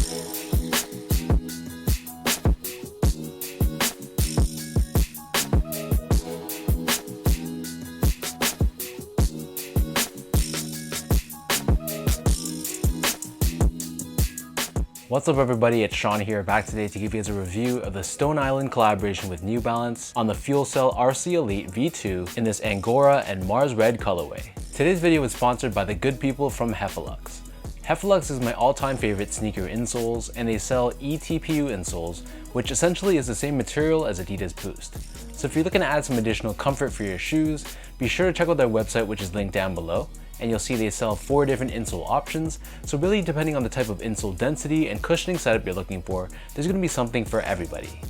What's up everybody, it's Sean here, back today to give you guys a review of the Stone Island collaboration with New Balance on the FuelCell RC Elite V2 in this Angora and Mars Red colorway. Today's video is sponsored by the good people from Heffelux. Heffelux is my all-time favorite sneaker insoles, and they sell eTPU insoles, which essentially is the same material as Adidas Boost. So if you're looking to add some additional comfort for your shoes, be sure to check out their website, which is linked down below. And you'll see they sell 4 different insole options, so really depending on the type of insole density and cushioning setup you're looking for, there's going to be something for everybody.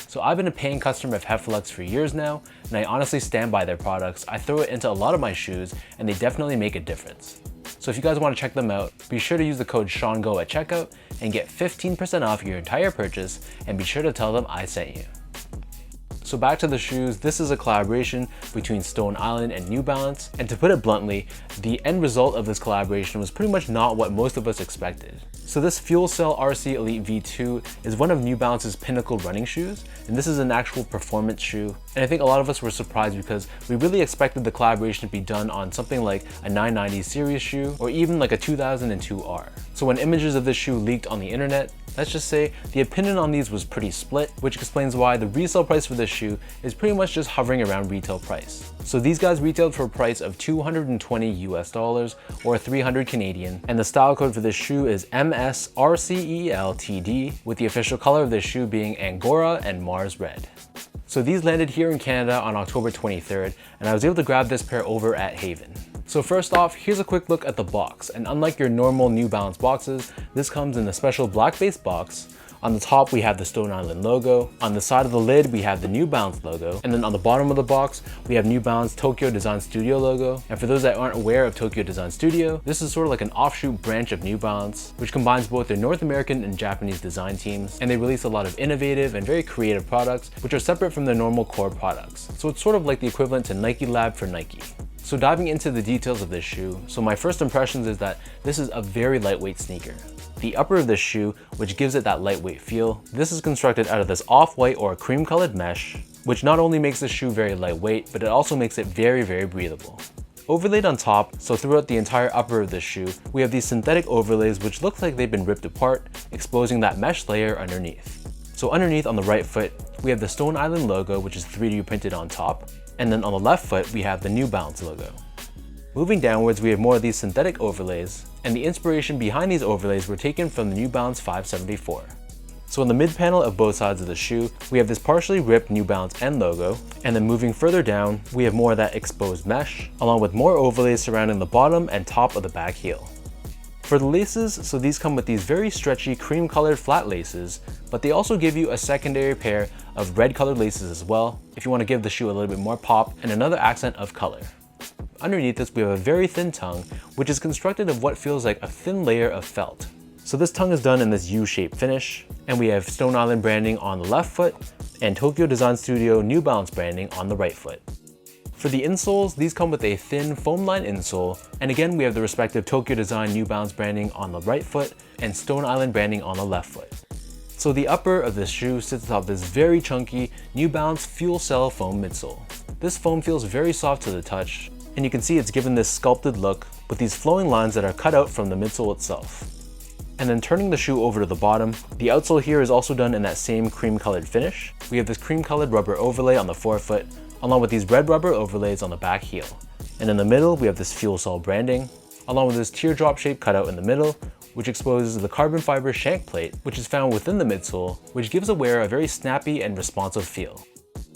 So I've been a paying customer of Heffelux for years now, and I honestly stand by their products. I throw it into a lot of my shoes, and they definitely make a difference. So if you guys want to check them out, be sure to use the code SEANGO at checkout and get 15% off your entire purchase, and be sure to tell them I sent you. So back to the shoes, this is a collaboration between Stone Island and New Balance, and to put it bluntly, the end result of this collaboration was pretty much not what most of us expected. So this FuelCell RC Elite V2 is one of New Balance's pinnacle running shoes, and this is an actual performance shoe. And I think a lot of us were surprised because we really expected the collaboration to be done on something like a 990 series shoe or even like a 2002R. So when images of this shoe leaked on the internet, let's just say the opinion on these was pretty split, which explains why the resale price for this shoe is pretty much just hovering around retail price. So these guys retailed for a price of $220 US or 300 Canadian, and the style code for this shoe is MSRCELTD, with the official color of this shoe being Angora and Mars Red. So these landed here in Canada on October 23rd, and I was able to grab this pair over at Haven. So first off, here's a quick look at the box, and unlike your normal New Balance boxes, this comes in a special black base box. On the top we have the Stone Island logo, on the side of the lid we have the New Balance logo, and then on the bottom of the box we have New Balance Tokyo Design Studio logo. And for those that aren't aware of Tokyo Design Studio, this is sort of like an offshoot branch of New Balance, which combines both their North American and Japanese design teams, and they release a lot of innovative and very creative products which are separate from their normal core products. So it's sort of like the equivalent to Nike Lab for Nike. So diving into the details of this shoe, so my first impressions is that this is a very lightweight sneaker. The upper of this shoe, which gives it that lightweight feel, this is constructed out of this off-white or cream colored mesh, which not only makes the shoe very lightweight, but it also makes it very, very breathable. Overlaid on top, so throughout the entire upper of this shoe, we have these synthetic overlays which look like they've been ripped apart, exposing that mesh layer underneath. So underneath on the right foot, we have the Stone Island logo, which is 3D printed on top, and then on the left foot, we have the New Balance logo. Moving downwards, we have more of these synthetic overlays, and the inspiration behind these overlays were taken from the New Balance 574. So in the mid panel of both sides of the shoe, we have this partially ripped New Balance end logo, and then moving further down, we have more of that exposed mesh, along with more overlays surrounding the bottom and top of the back heel. For the laces, so these come with these very stretchy cream colored flat laces, but they also give you a secondary pair of red colored laces as well, if you want to give the shoe a little bit more pop and another accent of color. Underneath this, we have a very thin tongue, which is constructed of what feels like a thin layer of felt. So this tongue is done in this U-shaped finish, and we have Stone Island branding on the left foot and Tokyo Design Studio New Balance branding on the right foot. For the insoles, these come with a thin foam line insole, and again we have the respective Tokyo Design New Balance branding on the right foot and Stone Island branding on the left foot. So the upper of this shoe sits atop this very chunky New Balance FuelCell foam midsole. This foam feels very soft to the touch, and you can see it's given this sculpted look with these flowing lines that are cut out from the midsole itself. And then turning the shoe over to the bottom, the outsole here is also done in that same cream colored finish. We have this cream colored rubber overlay on the forefoot, along with these red rubber overlays on the back heel. And in the middle, we have this FuelCell branding, along with this teardrop shape cutout in the middle, which exposes the carbon fiber shank plate, which is found within the midsole, which gives the wearer a very snappy and responsive feel.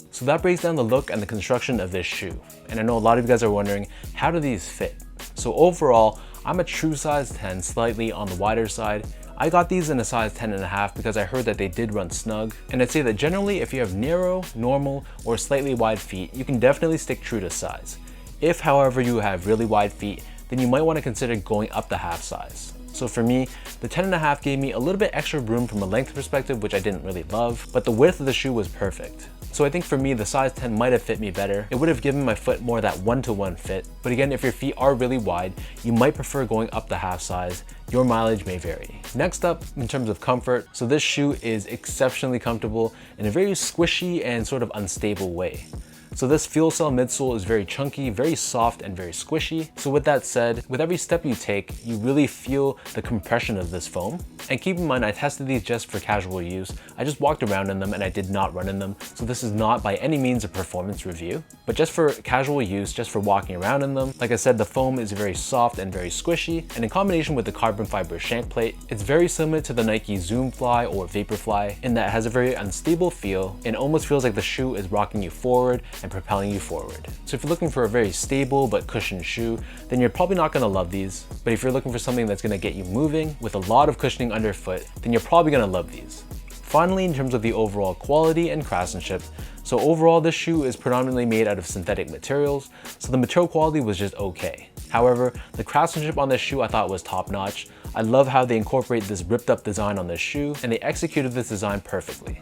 So that breaks down the look and the construction of this shoe. And I know a lot of you guys are wondering, how do these fit? So overall, I'm a true size 10, slightly on the wider side. I got these in a size 10.5 because I heard that they did run snug. And I'd say that generally if you have narrow, normal, or slightly wide feet, you can definitely stick true to size. If however you have really wide feet, then you might want to consider going up the half size. So for me, the 10.5 gave me a little bit extra room from a length perspective, which I didn't really love, but the width of the shoe was perfect. So I think for me, the size 10 might have fit me better. It would have given my foot more that 1-to-1 fit. But again, if your feet are really wide, you might prefer going up the half size. Your mileage may vary. Next up, in terms of comfort, so this shoe is exceptionally comfortable in a very squishy and sort of unstable way. So this FuelCell midsole is very chunky, very soft, and very squishy. So with that said, with every step you take, you really feel the compression of this foam. And keep in mind, I tested these just for casual use. I just walked around in them and I did not run in them. So this is not by any means a performance review, but just for casual use, just for walking around in them. Like I said, the foam is very soft and very squishy. And in combination with the carbon fiber shank plate, it's very similar to the Nike Zoom Fly or Vaporfly in that it has a very unstable feel and almost feels like the shoe is rocking you forward and propelling you forward. So if you're looking for a very stable but cushioned shoe, then you're probably not gonna love these. But if you're looking for something that's gonna get you moving with a lot of cushioning underfoot, then you're probably gonna love these. Finally, in terms of the overall quality and craftsmanship, so overall this shoe is predominantly made out of synthetic materials, so the material quality was just okay. However, the craftsmanship on this shoe I thought was top notch. I love how they incorporate this ripped up design on this shoe, and they executed this design perfectly.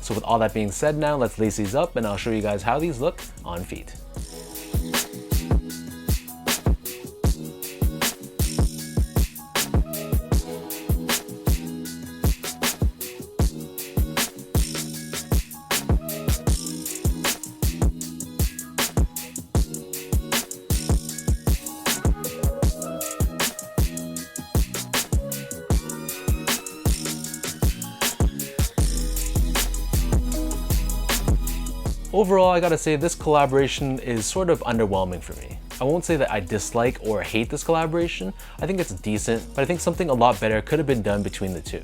So with all that being said now, let's lace these up and I'll show you guys how these look on feet. Overall, I gotta say this collaboration is sort of underwhelming for me. I won't say that I dislike or hate this collaboration. I think it's decent, but I think something a lot better could have been done between the two.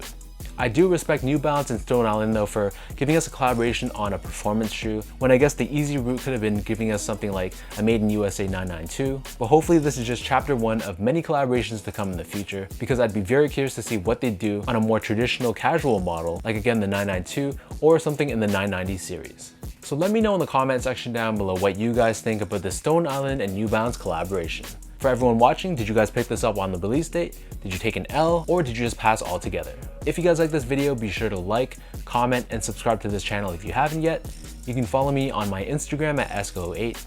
I do respect New Balance and Stone Island though for giving us a collaboration on a performance shoe, when I guess the easy route could have been giving us something like a Made in USA 992. But hopefully this is just chapter 1 of many collaborations to come in the future, because I'd be very curious to see what they do on a more traditional casual model, like again the 992 or something in the 990 series. So let me know in the comment section down below what you guys think about the Stone Island and New Balance collaboration. For everyone watching, did you guys pick this up on the release date? Did you take an L, or did you just pass altogether? If you guys like this video, be sure to like, comment, and subscribe to this channel if you haven't yet. You can follow me on my Instagram at esco8,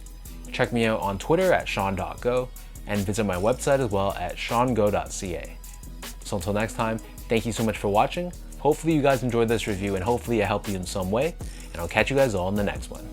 check me out on Twitter at sean.go, and visit my website as well at seango.ca. So until next time, thank you so much for watching. Hopefully you guys enjoyed this review and hopefully it helped you in some way, and I'll catch you guys all in the next one.